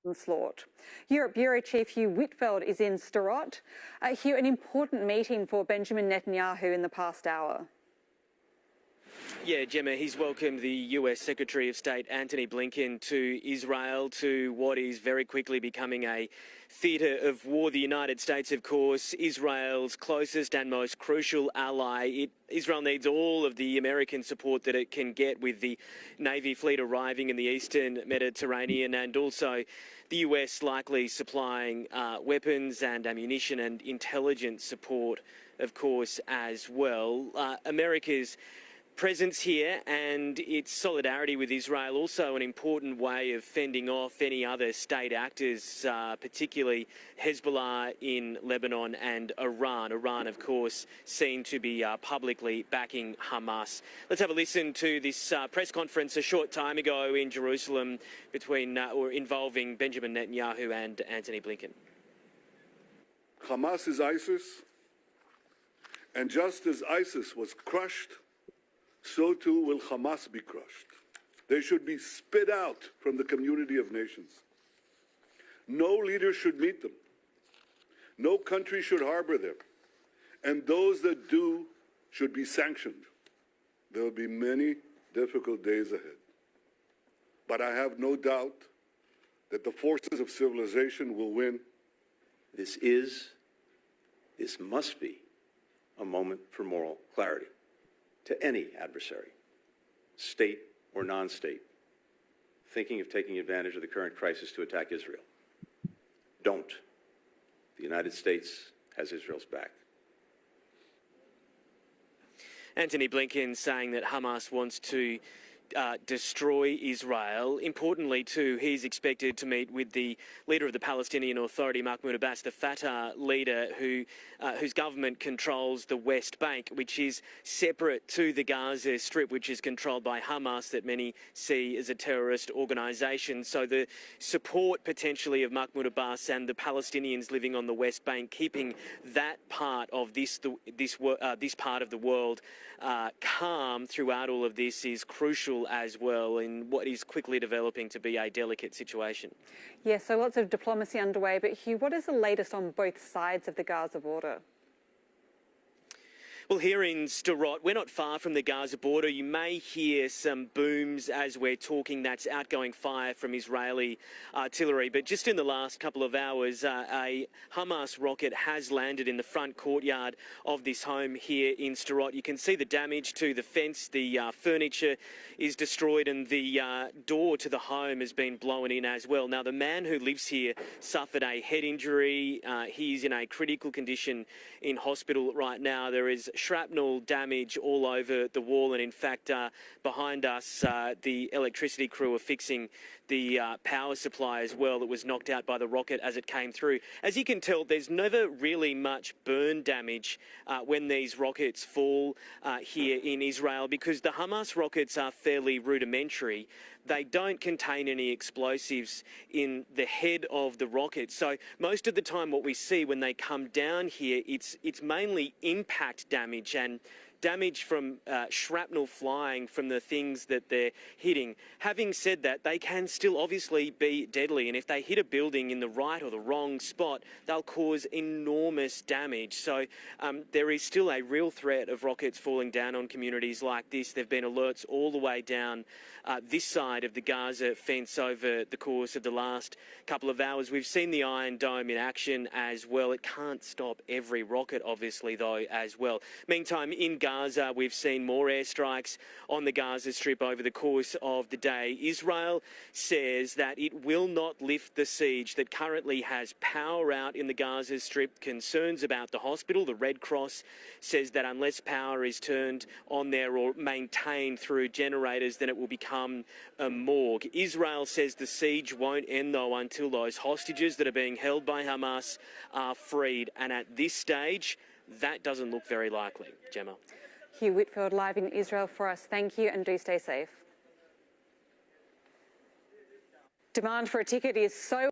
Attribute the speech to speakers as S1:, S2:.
S1: onslaught. Europe Bureau Chief Hugh Whitfield is in Sderot. Hugh, an important meeting for Benjamin Netanyahu in the past hour.
S2: Yeah, Gemma, he's welcomed the US Secretary of State Antony Blinken to Israel, to what is very quickly becoming a theatre of war. The United States, of course, Israel's closest and most crucial ally. Israel needs all of the American support that it can get, with the Navy fleet arriving in the eastern Mediterranean, and also the US likely supplying weapons and ammunition and intelligence support, of course, as well. America's presence here and its solidarity with Israel also an important way of fending off any other state actors, particularly Hezbollah in Lebanon and Iran. Iran, of course, seen to be publicly backing Hamas. Let's have a listen to this press conference a short time ago in Jerusalem involving Benjamin Netanyahu and Antony Blinken.
S3: Hamas is ISIS, and just as ISIS was crushed, so too will Hamas be crushed. They should be spit out from the community of nations. No leader should meet them. No country should harbor them. And those that do should be sanctioned. There will be many difficult days ahead. But I have no doubt that the forces of civilization will win.
S4: This must be a moment for moral clarity to any adversary, state or non-state, thinking of taking advantage of the current crisis to attack Israel. Don't. The United States has Israel's back.
S2: Antony Blinken saying that Hamas wants to destroy Israel. Importantly, too, he's expected to meet with the leader of the Palestinian Authority, Mahmoud Abbas, the Fatah leader, whose government controls the West Bank, which is separate to the Gaza Strip, which is controlled by Hamas, that many see as a terrorist organisation. So the support potentially of Mahmoud Abbas and the Palestinians living on the West Bank, keeping that part of this part of the world calm throughout all of this, is crucial as well in what is quickly developing to be a delicate situation.
S1: Yes, so lots of diplomacy underway. But Hugh, what is the latest on both sides of the Gaza border?
S2: Well, here in Sderot, we're not far from the Gaza border. You may hear some booms as we're talking. That's outgoing fire from Israeli artillery. But just in the last couple of hours, a Hamas rocket has landed in the front courtyard of this home here in Sderot. You can see the damage to the fence. The furniture is destroyed, and the door to the home has been blown in as well. Now, the man who lives here suffered a head injury. He's in a critical condition in hospital right now. There is shrapnel damage all over the wall, and in fact behind us the electricity crew are fixing the power supply as well that was knocked out by the rocket as it came through. As you can tell, there's never really much burn damage when these rockets fall here in Israel, because the Hamas rockets are fairly rudimentary. They don't contain any explosives in the head of the rocket. So most of the time what we see when they come down here, it's mainly impact damage and damage from shrapnel flying from the things that they're hitting. Having said that, they can still obviously be deadly, and if they hit a building in the right or the wrong spot, they'll cause enormous damage. So there is still a real threat of rockets falling down on communities like this. There have been alerts all the way down this side of the Gaza fence over the course of the last couple of hours. We've seen the Iron Dome in action as well. It can't stop every rocket, obviously, though, as well. Meantime, in Gaza, we've seen more airstrikes on the Gaza Strip over the course of the day. Israel says that it will not lift the siege that currently has power out in the Gaza Strip. Concerns about the hospital. The Red Cross says that unless power is turned on there or maintained through generators, then it will become a morgue. Israel says the siege won't end, though, until those hostages that are being held by Hamas are freed. And at this stage, that doesn't look very likely. Gemma.
S1: Hugh Whitfield live in Israel for us. Thank you, and do stay safe. Demand for a ticket is so